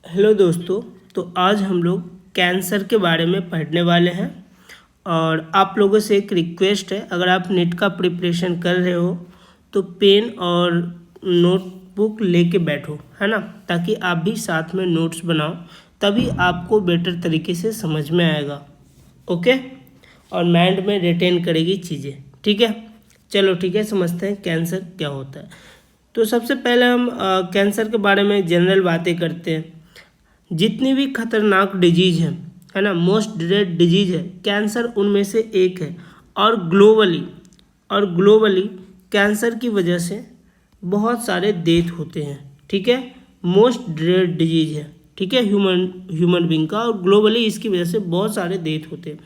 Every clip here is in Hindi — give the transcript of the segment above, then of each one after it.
हेलो दोस्तों। तो आज हम लोग कैंसर के बारे में पढ़ने वाले हैं और आप लोगों से एक रिक्वेस्ट है, अगर आप नीट का प्रिपरेशन कर रहे हो तो पेन और नोटबुक लेके बैठो, है ना, ताकि आप भी साथ में नोट्स बनाओ, तभी आपको बेटर तरीके से समझ में आएगा। ओके, और माइंड में रिटेन करेगी चीज़ें। ठीक है, चलो ठीक है, समझते हैं कैंसर क्या होता है। तो सबसे पहले हम कैंसर के बारे में जनरल बातें करते हैं। जितनी भी खतरनाक डिजीज है ना, मोस्ट ड्रेड डिजीज है, कैंसर उनमें से एक है। और ग्लोबली कैंसर की वजह से बहुत सारे डेथ होते हैं। ठीक है, मोस्ट ड्रेड डिजीज है, ठीक है, ह्यूमन बींग का, और ग्लोबली इसकी वजह से बहुत सारे डेथ होते हैं।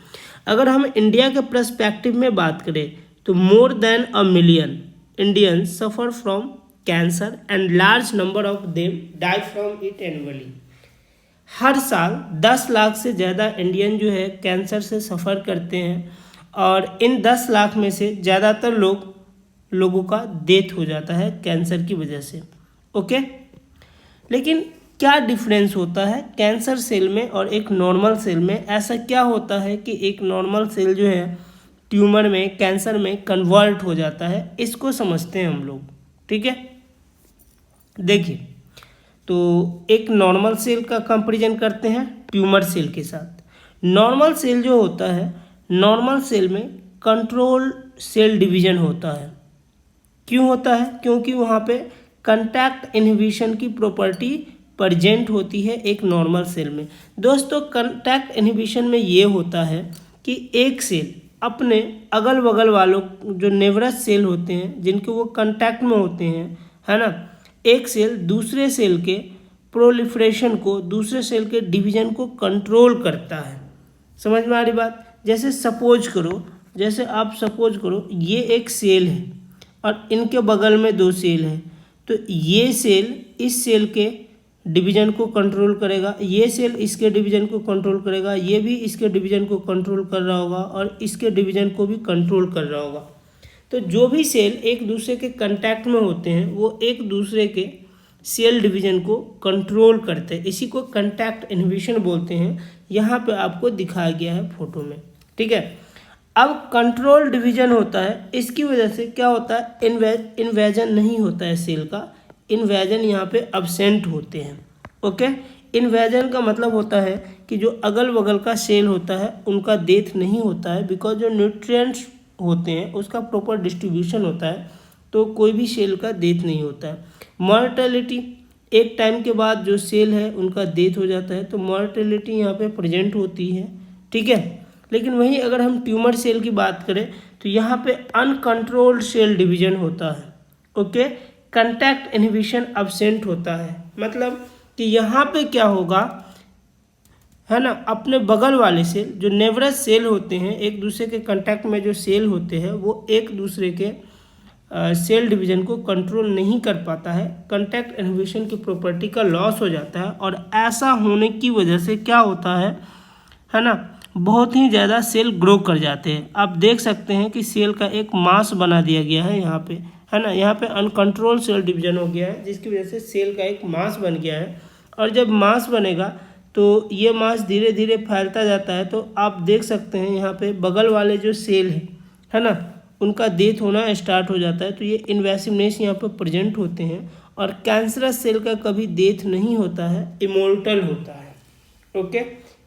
अगर हम इंडिया के पर्सपेक्टिव में बात करें तो more than a million Indians suffer from cancer and large number of them die from it annually. हर साल 10 लाख से ज़्यादा इंडियन जो है कैंसर से सफ़र करते हैं, और इन 10 लाख में से ज़्यादातर लोगों का डेथ हो जाता है कैंसर की वजह से। ओके, लेकिन क्या डिफरेंस होता है कैंसर सेल में और एक नॉर्मल सेल में? ऐसा क्या होता है कि एक नॉर्मल सेल जो है ट्यूमर में, कैंसर में कन्वर्ट हो जाता है? इसको समझते हैं हम लोग। ठीक है, देखिए, तो एक नॉर्मल सेल का कंपैरिजन करते हैं ट्यूमर सेल के साथ। नॉर्मल सेल जो होता है, नॉर्मल सेल में कंट्रोल सेल डिवीजन होता है। क्यों होता है? क्योंकि वहाँ पे कंटैक्ट इनहिबिशन की प्रॉपर्टी प्रेजेंट होती है एक नॉर्मल सेल में। दोस्तों, कंटैक्ट इनहिबिशन में ये होता है कि एक सेल अपने अगल बगल वालों जो नेबरस सेल होते हैं, जिनके वो कंटैक्ट में होते हैं, है ना, एक सेल दूसरे सेल के प्रोलिफरेशन को, दूसरे सेल के डिवीजन को कंट्रोल करता है। समझ में आ रही बात? जैसे आप सपोज करो ये एक सेल है और इनके बगल में 2 सेल है, तो ये सेल इस सेल के डिवीजन को कंट्रोल करेगा, ये सेल इसके डिवीजन को कंट्रोल करेगा, ये भी इसके डिवीजन को कंट्रोल कर रहा होगा और इसके डिवीजन को भी कंट्रोल कर रहा होगा। तो जो भी सेल एक दूसरे के कांटेक्ट में होते हैं वो एक दूसरे के सेल डिवीजन को कंट्रोल करते हैं। इसी को कांटेक्ट इनहिबिशन बोलते हैं। यहाँ पे आपको दिखाया गया है फोटो में। ठीक है, अब कंट्रोल डिवीजन होता है, इसकी वजह से क्या होता है, इन्वेजन नहीं होता है सेल का। इन्वेजन यहाँ पे अब्सेंट होते हैं। ओके, इन्वेजन का मतलब होता है कि जो अगल बगल का सेल होता है उनका डेथ नहीं होता है, बिकॉज जो न्यूट्रिएंट्स होते हैं उसका प्रॉपर डिस्ट्रीब्यूशन होता है, तो कोई भी सेल का डेथ नहीं होता है। मॉर्टेलिटी, एक टाइम के बाद जो सेल है उनका डेथ हो जाता है, तो मॉर्टेलिटी यहाँ पे प्रेजेंट होती है। ठीक है, लेकिन वहीं अगर हम ट्यूमर सेल की बात करें तो यहाँ पे अनकंट्रोल्ड सेल डिवीजन होता है। ओके, कंटैक्ट इनहिबिशन अब्सेंट होता है। मतलब कि यहाँ पे क्या होगा, है ना, अपने बगल वाले सेल जो नेबरस सेल होते हैं, एक दूसरे के कांटेक्ट में जो सेल होते हैं, वो एक दूसरे के सेल डिवीजन को कंट्रोल नहीं कर पाता है। कांटेक्ट इनहिबिशन की प्रॉपर्टी का लॉस हो जाता है, और ऐसा होने की वजह से क्या होता है ना, बहुत ही ज़्यादा सेल ग्रो कर जाते हैं। आप देख सकते हैं कि सेल का एक मास बना दिया गया है यहाँ पे, है ना, यहाँ पे अनकंट्रोल सेल डिवीजन हो गया है, जिसकी वजह से सेल का एक मास बन गया है। और जब मास बनेगा तो ये मास धीरे धीरे फैलता जाता है। तो आप देख सकते हैं यहाँ पे बगल वाले जो सेल है ना, उनका डेथ होना स्टार्ट हो जाता है। तो ये इन्वेसिवनेस यहाँ पे प्रेजेंट होते हैं, और कैंसरस सेल का कभी डेथ नहीं होता है, इमोर्टल होता है। ओके,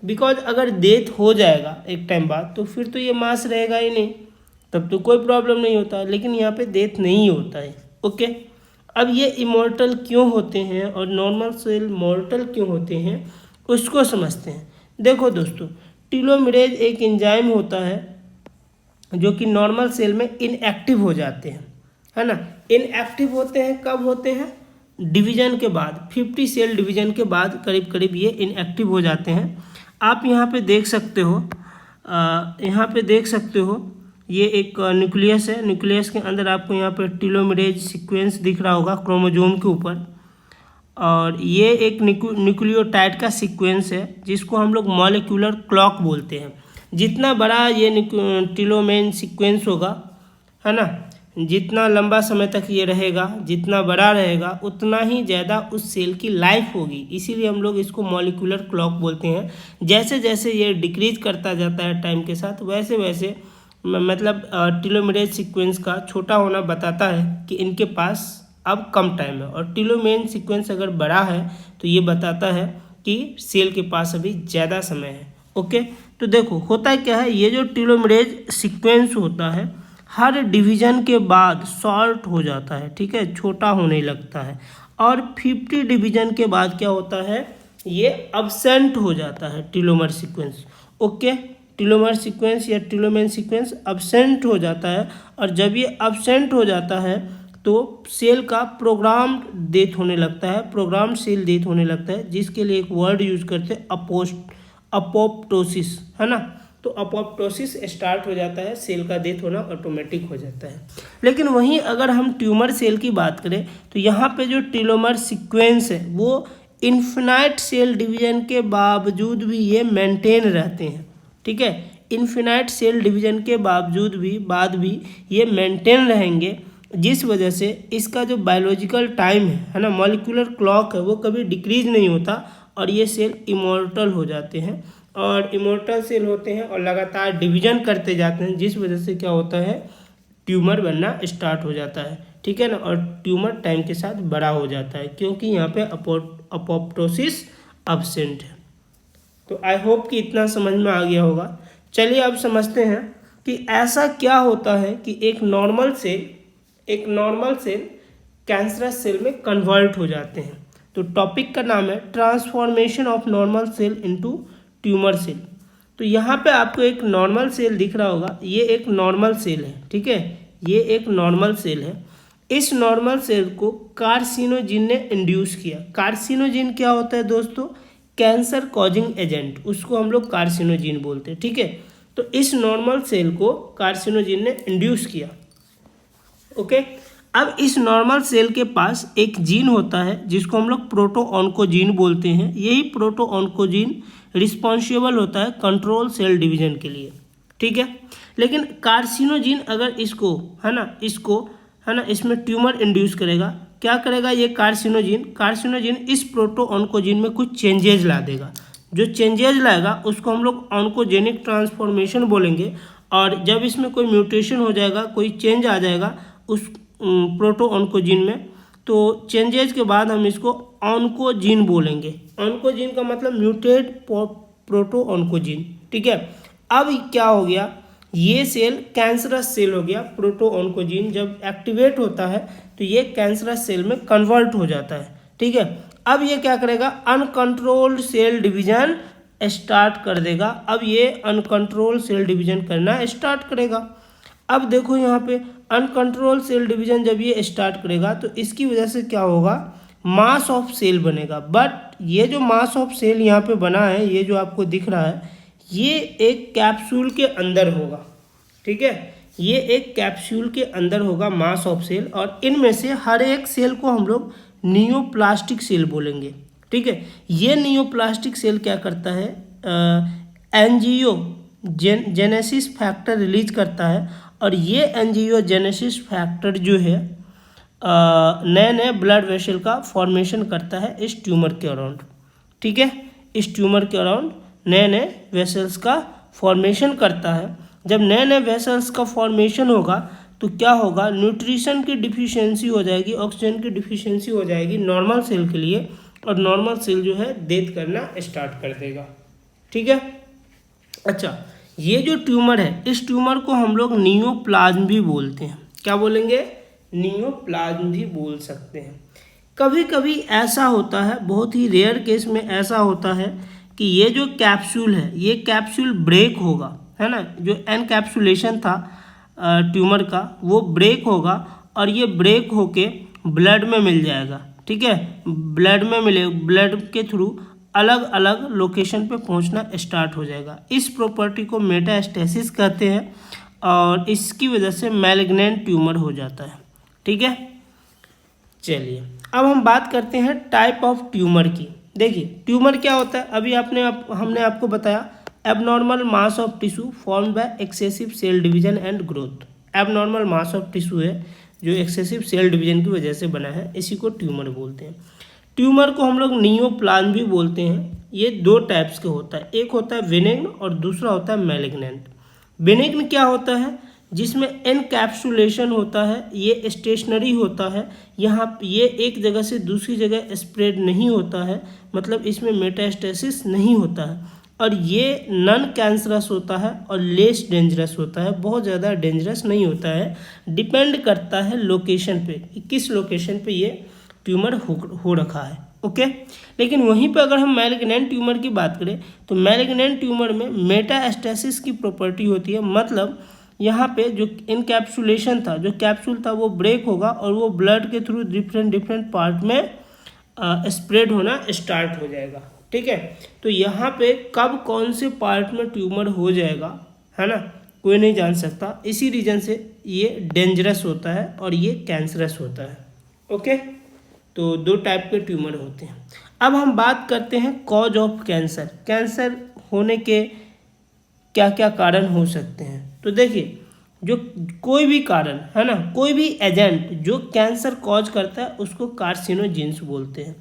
बिकॉज अगर डेथ हो जाएगा एक टाइम बाद तो फिर तो ये मास रहेगा ही नहीं, तब तो कोई प्रॉब्लम नहीं होता, लेकिन यहाँ पे डेथ नहीं होता है। ओके, अब ये इमोर्टल क्यों होते हैं और नॉर्मल सेल मॉर्टल क्यों होते हैं, उसको समझते हैं। देखो दोस्तों, टीलोमेरेज एक एंजाइम होता है जो कि नॉर्मल सेल में इनएक्टिव हो जाते हैं, है ना। इनएक्टिव होते हैं कब होते हैं? डिवीजन के बाद, 50 सेल डिवीजन के बाद करीब करीब ये इनएक्टिव हो जाते हैं। आप यहाँ पे देख सकते हो, ये एक न्यूक्लियस है। न्यूक्लियस के अंदर आपको यहाँ पे टीलोमेरेज सीक्वेंस दिख रहा होगा क्रोमोसोम के ऊपर, और ये एक न्यूक्लियोटाइड का सीक्वेंस है जिसको हम लोग मॉलिक्यूलर क्लॉक बोलते हैं। जितना बड़ा ये टीलोमेन सीक्वेंस होगा, है ना, जितना लंबा समय तक ये रहेगा, जितना बड़ा रहेगा, उतना ही ज़्यादा उस सेल की लाइफ होगी। इसीलिए हम लोग इसको मॉलिक्यूलर क्लॉक बोलते हैं। जैसे जैसे ये डिक्रीज करता जाता है टाइम के साथ, वैसे वैसे मतलब टीलोमेरेज सीक्वेंस का छोटा होना बताता है कि इनके पास अब कम टाइम है, और टीलोमेरेज सीक्वेंस अगर बड़ा है तो ये बताता है कि सेल के पास अभी ज़्यादा समय है। ओके, तो देखो होता क्या है, ये जो टीलोमेरेज सीक्वेंस होता है हर डिवीजन के बाद शॉर्ट हो जाता है, ठीक है, छोटा होने लगता है। और 50 डिवीजन के बाद क्या होता है, ये अब्सेंट हो जाता है टीलोमर सीक्वेंस। ओके, टीलोमर सीक्वेंस या टीलोमेन सीक्वेंस अब्सेंट हो जाता है, और जब ये अब्सेंट हो जाता है तो सेल का प्रोग्राम डेथ होने लगता है, प्रोग्राम सेल डेथ होने लगता है, जिसके लिए एक वर्ड यूज करते हैं अपोप्टोसिस, है ना। तो अपोप्टोसिस स्टार्ट हो जाता है, सेल का डेथ होना ऑटोमेटिक हो जाता है। लेकिन वहीं अगर हम ट्यूमर सेल की बात करें तो यहाँ पे जो टीलोमर सीक्वेंस है वो इन्फिनाइट सेल डिवीजन के बावजूद भी ये मेंटेन रहते हैं, ठीक है। इन्फिनाइट सेल डिवीजन के बावजूद भी ये मेंटेन रहेंगे, जिस वजह से इसका जो बायोलॉजिकल टाइम है ना, मॉलिक्यूलर क्लॉक है, वो कभी डिक्रीज नहीं होता, और ये सेल इमॉर्टल हो जाते हैं, और इमॉर्टल सेल होते हैं और लगातार डिवीजन करते जाते हैं, जिस वजह से क्या होता है, ट्यूमर बनना स्टार्ट हो जाता है, ठीक है ना। और ट्यूमर टाइम के साथ बड़ा हो जाता है, क्योंकि यहाँ पे अपोप्टोसिस अब्सेंट है। तो आई होप कि इतना समझ में आ गया होगा। चलिए अब समझते हैं कि ऐसा क्या होता है कि एक नॉर्मल सेल कैंसरस सेल में कन्वर्ट हो जाते हैं। तो टॉपिक का नाम है transformation of normal cell into tumour cell. तो यहाँ पे आपको एक नॉर्मल सेल दिख रहा होगा, ये एक नॉर्मल सेल है, ठीक है, ये एक नॉर्मल सेल है। इस नॉर्मल सेल को कार्सिनोजिन ने इंड्यूस किया। कार्सिनोजिन क्या होता है दोस्तों, कैंसर कॉजिंग एजेंट, उसको हम लोग कार्सिनोजिन बोलते हैं, ठीक है। तो इस नॉर्मल सेल को कार्सिनोजिन ने इंड्यूस किया। ओके, अब इस नॉर्मल सेल के पास एक जीन होता है जिसको हम लोग प्रोटोऑन्कोजीन बोलते हैं। यही प्रोटोऑन्कोजीन रिस्पॉन्सिबल होता है कंट्रोल सेल डिवीजन के लिए, ठीक है। लेकिन कार्सिनोजिन अगर इसको है ना इसमें ट्यूमर इंड्यूस करेगा, क्या करेगा ये कार्सिनोजिन इस प्रोटोऑन्कोजीन में कुछ चेंजेज ला देगा। जो चेंजेज लाएगा उसको हम लोग ऑन्कोजेनिक ट्रांसफॉर्मेशन बोलेंगे, और जब इसमें कोई म्यूटेशन हो जाएगा, कोई चेंज आ जाएगा उस प्रोटोऑन्कोजीन में, तो चेंजेज के बाद हम इसको ऑन्कोजीन बोलेंगे। ऑन्कोजीन का मतलब म्यूटेड प्रोटोऑन्कोजीन, ठीक है। अब क्या हो गया, ये सेल कैंसरस सेल हो गया। प्रोटोऑन्कोजीन जब एक्टिवेट होता है तो ये कैंसरस सेल में कन्वर्ट हो जाता है, ठीक है। अब ये क्या करेगा, अनकंट्रोल्ड सेल डिवीजन स्टार्ट कर देगा। अब ये अनकंट्रोल सेल डिवीजन करना स्टार्ट करेगा। अब देखो यहाँ पे अनकंट्रोल सेल डिवीजन जब ये स्टार्ट करेगा तो इसकी वजह से क्या होगा, मास ऑफ सेल बनेगा। बट ये जो मास ऑफ सेल यहाँ पे बना है, ये जो आपको दिख रहा है, ये एक कैप्सूल के अंदर होगा, ठीक है, ये एक कैप्सूल के अंदर होगा मास ऑफ सेल, और इनमें से हर एक सेल को हम लोग नियोप्लास्टिक सेल बोलेंगे, ठीक है। ये नियोप्लास्टिक सेल क्या करता है, एंजियोजेनेसिस फैक्टर रिलीज करता है, और ये एंजियोजेनेसिस फैक्टर जो है नए नए ब्लड वेसल का फॉर्मेशन करता है इस ट्यूमर के अराउंड, ठीक है। इस ट्यूमर के अराउंड नए नए वेसल्स का फॉर्मेशन करता है। जब नए नए वेसल्स का फॉर्मेशन होगा तो क्या होगा, न्यूट्रिशन की डिफिशियंसी हो जाएगी, ऑक्सीजन की डिफिशियंसी हो जाएगी नॉर्मल सेल के लिए, और नॉर्मल सेल जो है डेथ करना स्टार्ट कर देगा, ठीक है। अच्छा, ये जो ट्यूमर है, इस ट्यूमर को हम लोग नियोप्लाज्म भी बोलते हैं। क्या बोलेंगे, नियोप्लाज्म भी बोल सकते हैं। कभी कभी ऐसा होता है, बहुत ही रेयर केस में ऐसा होता है कि ये जो कैप्सूल है, ये कैप्सूल ब्रेक होगा, है ना, जो एनकैप्सुलेशन था ट्यूमर का वो ब्रेक होगा, और ये ब्रेक होके ब्लड में मिल जाएगा, ठीक है। ब्लड में मिले, ब्लड के थ्रू अलग अलग लोकेशन पे पहुंचना स्टार्ट हो जाएगा। इस प्रॉपर्टी को मेटास्टेसिस कहते हैं, और इसकी वजह से मैलिग्नेंट ट्यूमर हो जाता है, ठीक है। चलिए अब हम बात करते हैं टाइप ऑफ ट्यूमर की। देखिए ट्यूमर क्या होता है, अभी हमने आपको बताया, abnormal mass of tissue formed by excessive cell division and growth. Abnormal mass of tissue है जो एक्सेसिव सेल डिवीजन की वजह से बना है, इसी को ट्यूमर बोलते हैं। ट्यूमर को हम लोग नियोप्लाज्म भी बोलते हैं। ये दो टाइप्स के होता है, एक होता है बेनिग्न और दूसरा होता है मैलिग्नेंट। बेनिग्न क्या होता है, जिसमें एनकैप्सुलेशन होता है, ये स्टेशनरी होता है, यहाँ ये एक जगह से दूसरी जगह स्प्रेड नहीं होता है, मतलब इसमें मेटास्टेसिस नहीं होता है, और ये नॉन कैंसरस होता है और लेस डेंजरस होता है, बहुत ज़्यादा डेंजरस नहीं होता है। डिपेंड करता है लोकेशन पे कि किस लोकेशन पे ये ट्यूमर हो रखा है। ओके, लेकिन वहीं पे अगर हम मैलिग्नेंट ट्यूमर की बात करें तो मैलिग्नेंट ट्यूमर में मेटास्टेसिस की प्रॉपर्टी होती है, मतलब यहाँ पे जो इनकैप्सुलेशन था, जो कैप्सूल था वो ब्रेक होगा और वो ब्लड के थ्रू डिफरेंट पार्ट में स्प्रेड होना स्टार्ट हो जाएगा। ठीक है, तो यहाँ पे कब कौन से पार्ट में ट्यूमर हो जाएगा, है ना, कोई नहीं जान सकता। इसी रीजन से ये डेंजरस होता है और ये कैंसरस होता है। ओके, तो दो टाइप के ट्यूमर होते हैं। अब हम बात करते हैं कॉज ऑफ कैंसर। कैंसर होने के क्या क्या कारण हो सकते हैं। तो देखिए, जो कोई भी कारण है ना, कोई भी एजेंट जो कैंसर कॉज करता है उसको कार्सिनोजेंस बोलते हैं।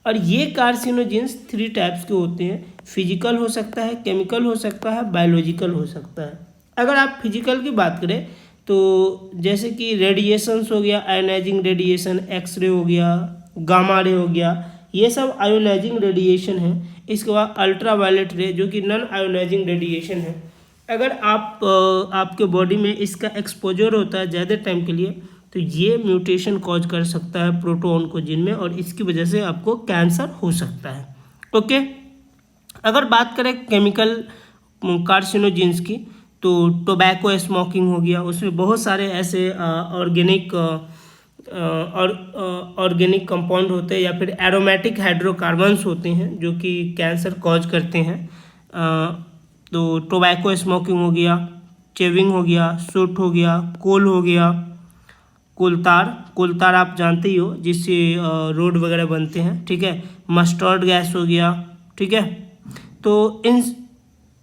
और ये कार्सिनोजेंस 3 टाइप्स के होते हैं, फिजिकल हो सकता है, केमिकल हो सकता है, बायोलॉजिकल हो सकता है। अगर आप फिजिकल की बात करें तो जैसे कि रेडिएशंस हो गया, आयोनाइजिंग रेडिएशन, एक्सरे हो गया, गामा रे हो गया, ये सब आयोनाइजिंग रेडिएशन है। इसके बाद अल्ट्रावायलेट रे जो कि नॉन आयोनाइजिंग रेडिएशन है। अगर आपके बॉडी में इसका एक्सपोजर होता है ज़्यादा टाइम के लिए तो ये म्यूटेशन कॉज कर सकता है प्रोटोन को जीन में, और इसकी वजह से आपको कैंसर हो सकता है। ओके, अगर बात करें केमिकल कार्सिनोजेंस की तो टोबैको स्मोकिंग हो गया, उसमें बहुत सारे ऐसे ऑर्गेनिक कंपाउंड होते हैं या फिर एरोमेटिक हाइड्रोकार्बन्स होते हैं जो कि कैंसर कॉज करते हैं। तो टोबैको स्मोकिंग हो गया, चेविंग हो गया, सूट हो गया, कोल हो गया, कोलतार आप जानते ही हो जिससे रोड वगैरह बनते हैं। ठीक है, मस्टर्ड गैस हो गया। ठीक है, तो इन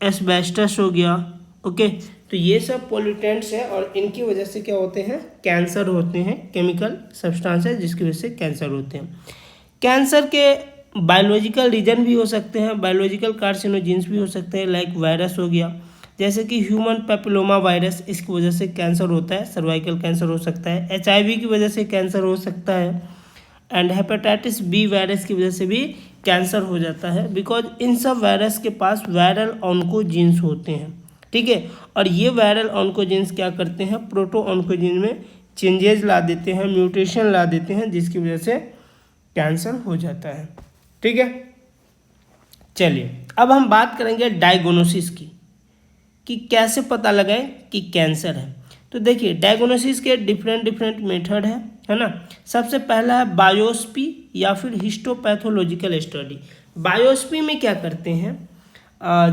एस्बेस्टस हो गया। ओके, तो ये सब पोल्यूटेंट्स हैं और इनकी वजह से क्या होते हैं, कैंसर होते हैं। केमिकल सब्सटेंस है जिसकी वजह से कैंसर होते हैं। कैंसर के बायोलॉजिकल रीजन भी हो सकते हैं, बायोलॉजिकल कार्सिनोजेंस भी हो सकते हैं, लाइक वायरस हो गया, जैसे कि ह्यूमन पेपिलोमा वायरस, इसकी वजह से कैंसर होता है, सर्वाइकल कैंसर हो सकता है। HIV की वजह से कैंसर हो सकता है, एंड हेपेटाइटिस B वायरस की वजह से भी कैंसर हो जाता है, बिकॉज इन सब वायरस के पास वायरल ऑन्कोजीन्स होते हैं। ठीक है, और ये वायरल ऑन्कोजीन्स क्या करते हैं, प्रोटो ऑन्कोजीन में चेंजेस ला देते हैं, म्यूटेशन ला देते हैं, जिसकी वजह से कैंसर हो जाता है। ठीक है, चलिए अब हम बात करेंगे डायग्नोसिस की कि कैसे पता लगाएं कि कैंसर है। तो देखिए, डायग्नोसिस के डिफरेंट मेथड है ना। सबसे पहला है बायोप्सी या फिर हिस्टोपैथोलॉजिकल स्टडी। बायोप्सी में क्या करते हैं,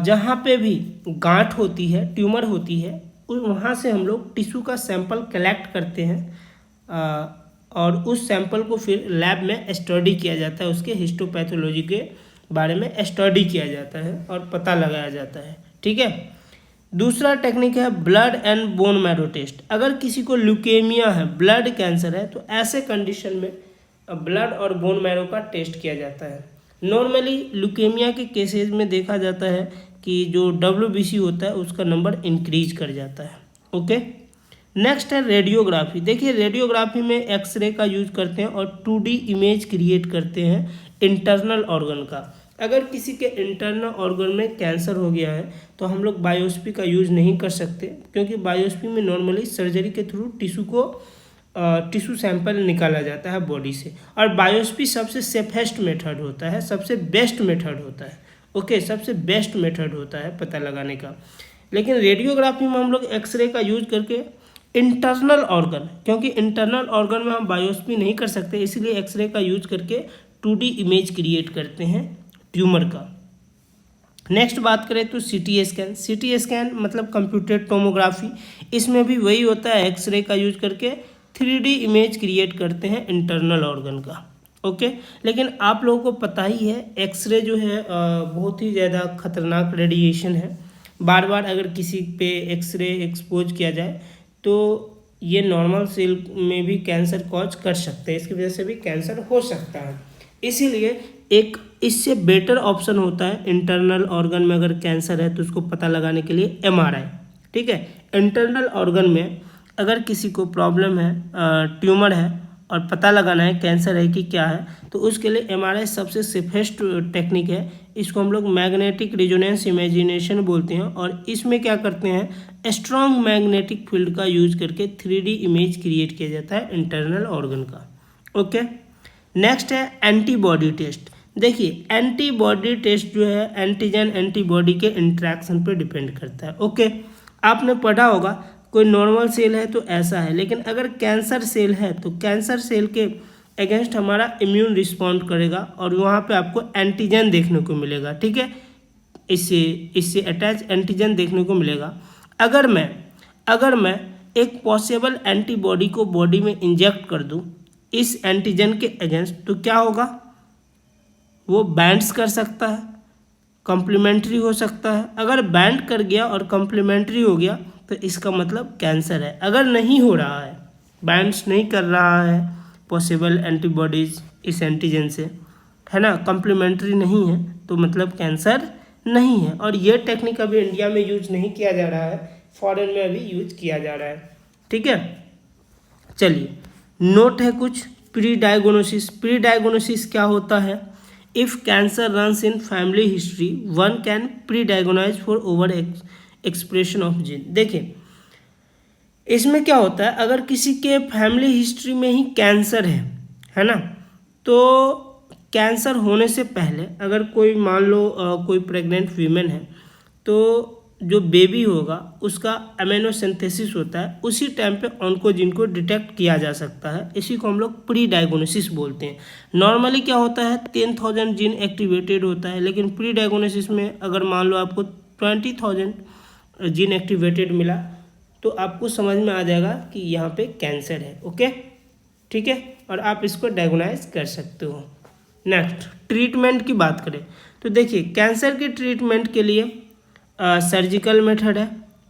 जहाँ पे भी गांठ होती है, ट्यूमर होती है, वहाँ से हम लोग टिश्यू का सैंपल कलेक्ट करते हैं और उस सैंपल को फिर लैब में स्टडी किया जाता है, उसके हिस्टोपैथोलॉजी के बारे में स्टडी किया जाता है और पता लगाया जाता है। ठीक है, दूसरा टेक्निक है blood and bone marrow test. अगर किसी को ल्यूकेमिया है, ब्लड कैंसर है, तो ऐसे कंडीशन में ब्लड और बोन मैरो का टेस्ट किया जाता है। नॉर्मली ल्यूकेमिया के केसेस में देखा जाता है कि जो WBC होता है उसका नंबर इंक्रीज कर जाता है। ओके, नेक्स्ट है रेडियोग्राफी। देखिए, रेडियोग्राफी में एक्सरे का यूज करते हैं और 2D इमेज क्रिएट करते हैं इंटरनल ऑर्गन का। अगर किसी के इंटरनल ऑर्गन में कैंसर हो गया है तो हम लोग बायोप्सी का यूज़ नहीं कर सकते, क्योंकि बायोप्सी में नॉर्मली सर्जरी के थ्रू टिश्यू सैंपल निकाला जाता है बॉडी से, और बायोप्सी सबसे सेफेस्ट मेथड होता है, सबसे बेस्ट मेथड होता है। ओके, सबसे बेस्ट मेथड होता है पता लगाने का। लेकिन रेडियोग्राफी में हम लोग एक्सरे का यूज करके इंटरनल ऑर्गन, क्योंकि इंटरनल ऑर्गन में हम बायोप्सी नहीं कर सकते, इसीलिए एक्सरे का यूज करके 2D इमेज क्रिएट करते हैं ट्यूमर का। नेक्स्ट बात करें तो CT स्कैन। CT स्कैन मतलब कंप्यूटेड टोमोग्राफी, इसमें भी वही होता है, एक्सरे का यूज करके 3D इमेज क्रिएट करते हैं इंटरनल ऑर्गन का। ओके, लेकिन आप लोगों को पता ही है एक्सरे जो है बहुत ही ज़्यादा खतरनाक रेडिएशन है। बार बार अगर किसी पे एक्सरे एक्सपोज किया जाए तो ये नॉर्मल सेल में भी कैंसर कॉज कर सकते हैं, इसकी वजह से भी कैंसर हो सकता है। इसीलिए एक इससे बेटर ऑप्शन होता है इंटरनल ऑर्गन में अगर कैंसर है तो उसको पता लगाने के लिए एमआरआई। ठीक है, इंटरनल ऑर्गन में अगर किसी को प्रॉब्लम है, ट्यूमर है और पता लगाना है कैंसर है कि क्या है, तो उसके लिए एमआरआई सबसे सेफेस्ट टेक्निक है। इसको हम लोग मैग्नेटिक रेजोनेंस इमेजिनेशन बोलते हैं और इसमें क्या करते हैं, स्ट्रॉन्ग मैग्नेटिक फील्ड का यूज करके 3D इमेज क्रिएट किया जाता है इंटरनल ऑर्गन का। ओके, नेक्स्ट है एंटीबॉडी टेस्ट। देखिए एंटीबॉडी टेस्ट जो है एंटीजन एंटीबॉडी के इंट्रैक्शन पर डिपेंड करता है। ओके, आपने पढ़ा होगा कोई नॉर्मल सेल है तो ऐसा है, लेकिन अगर कैंसर सेल है तो कैंसर सेल के अगेंस्ट हमारा इम्यून रिस्पॉन्ड करेगा और वहाँ पे आपको एंटीजन देखने को मिलेगा। ठीक है, इससे अटैच एंटीजन देखने को मिलेगा। अगर मैं एक पॉसिबल एंटीबॉडी को बॉडी में इंजेक्ट कर दूँ इस एंटीजन के अगेंस्ट, तो क्या होगा, वो बैंड्स कर सकता है, कॉम्प्लीमेंट्री हो सकता है। अगर बैंड कर गया और कॉम्प्लीमेंट्री हो गया तो इसका मतलब कैंसर है। अगर नहीं हो रहा है, बैंड्स नहीं कर रहा है पॉसिबल एंटीबॉडीज इस एंटीजन से, है ना, कॉम्प्लीमेंट्री नहीं है, तो मतलब कैंसर नहीं है। और ये टेक्निक अभी इंडिया में यूज नहीं किया जा रहा है, फॉरेन में अभी यूज किया जा रहा है। ठीक है, चलिए नोट है कुछ प्री डायग्नोसिस। प्री डायग्नोसिस क्या होता है, if cancer runs in family history one can pre diagnose for over expression of gene. देखिए इसमें क्या होता है, अगर किसी के फैमिली हिस्ट्री में ही कैंसर है ना, तो कैंसर होने से पहले अगर कोई मान लो कोई प्रेग्नेंट वीमेन है तो जो बेबी होगा उसका अमीनो सिंथेसिस होता है, उसी टाइम पे ऑन्कोजीन को डिटेक्ट किया जा सकता है। इसी को हम लोग प्री डायग्नोसिस बोलते हैं। नॉर्मली क्या होता है 10,000 जीन एक्टिवेटेड होता है, लेकिन प्री डायग्नोसिस में अगर मान लो आपको 20,000 जीन एक्टिवेटेड मिला तो आपको समझ में आ जाएगा कि यहाँ पे कैंसर है। ओके, ठीक है, और आप इसको डायग्नोज कर सकते हो। नेक्स्ट ट्रीटमेंट की बात करें तो देखिए कैंसर के ट्रीटमेंट के लिए सर्जिकल मेथड है।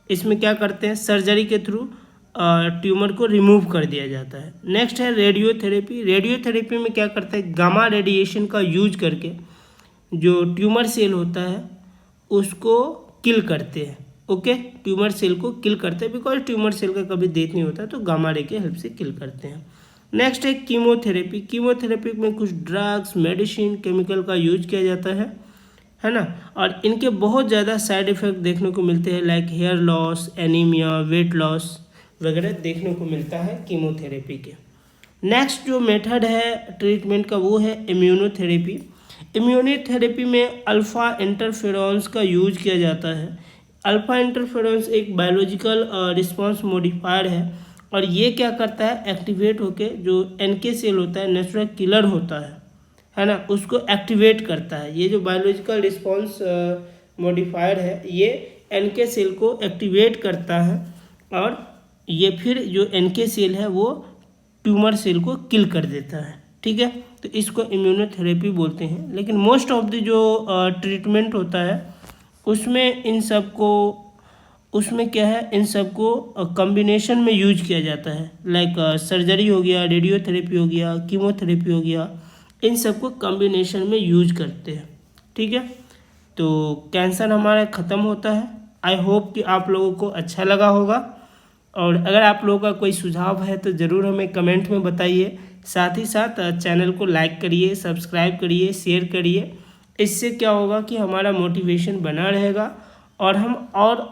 इसमें क्या करते हैं, सर्जरी के थ्रू ट्यूमर को रिमूव कर दिया जाता है। नेक्स्ट है रेडियोथेरेपी। रेडियोथेरेपी में क्या करते हैं, गामा रेडिएशन का यूज करके जो ट्यूमर सेल होता है उसको किल करते हैं। ओके, ट्यूमर सेल को किल करते हैं, बिकॉज ट्यूमर सेल का कभी डेथ नहीं होता तो गामा रे के हेल्प से किल करते हैं। नेक्स्ट है कीमोथेरेपी। कीमोथेरेपी में कुछ ड्रग्स, मेडिसिन, केमिकल का यूज किया जाता है ना, और इनके बहुत ज़्यादा साइड इफ़ेक्ट देखने को मिलते हैं, like hair loss, anaemia, weight loss वगैरह देखने को मिलता है कीमोथेरेपी के। नेक्स्ट जो मेथड है ट्रीटमेंट का वो है इम्यूनोथेरेपी। इम्यूनोथेरेपी में अल्फ़ा इंटरफेरॉन्स का यूज किया जाता है। अल्फ़ा इंटरफेरॉन्स एक बायोलॉजिकल रिस्पॉन्स मॉडिफायर है और ये क्या करता है, एक्टिवेट होके जो NK सेल होता है, नेचुरल किलर होता है ना, उसको एक्टिवेट करता है। ये जो बायोलॉजिकल रिस्पॉन्स मॉडिफायर है ये NK सेल को एक्टिवेट करता है और ये फिर जो NK सेल है वो ट्यूमर सेल को किल कर देता है। ठीक है, तो इसको इम्यूनोथेरेपी बोलते हैं। लेकिन मोस्ट ऑफ द जो ट्रीटमेंट होता है उसमें उसमें क्या है, इन सबको कॉम्बिनेशन में यूज किया जाता है, लाइक सर्जरी हो गया, रेडियोथेरेपी हो गया, कीमोथेरेपी हो गया, इन सबको कॉम्बिनेशन में यूज करते हैं। ठीक है, तो कैंसर हमारा ख़त्म होता है। आई होप कि आप लोगों को अच्छा लगा होगा, और अगर आप लोगों का कोई सुझाव है तो ज़रूर हमें कमेंट में बताइए। साथ ही साथ चैनल को लाइक करिए, सब्सक्राइब करिए, शेयर करिए। इससे क्या होगा कि हमारा मोटिवेशन बना रहेगा और हम और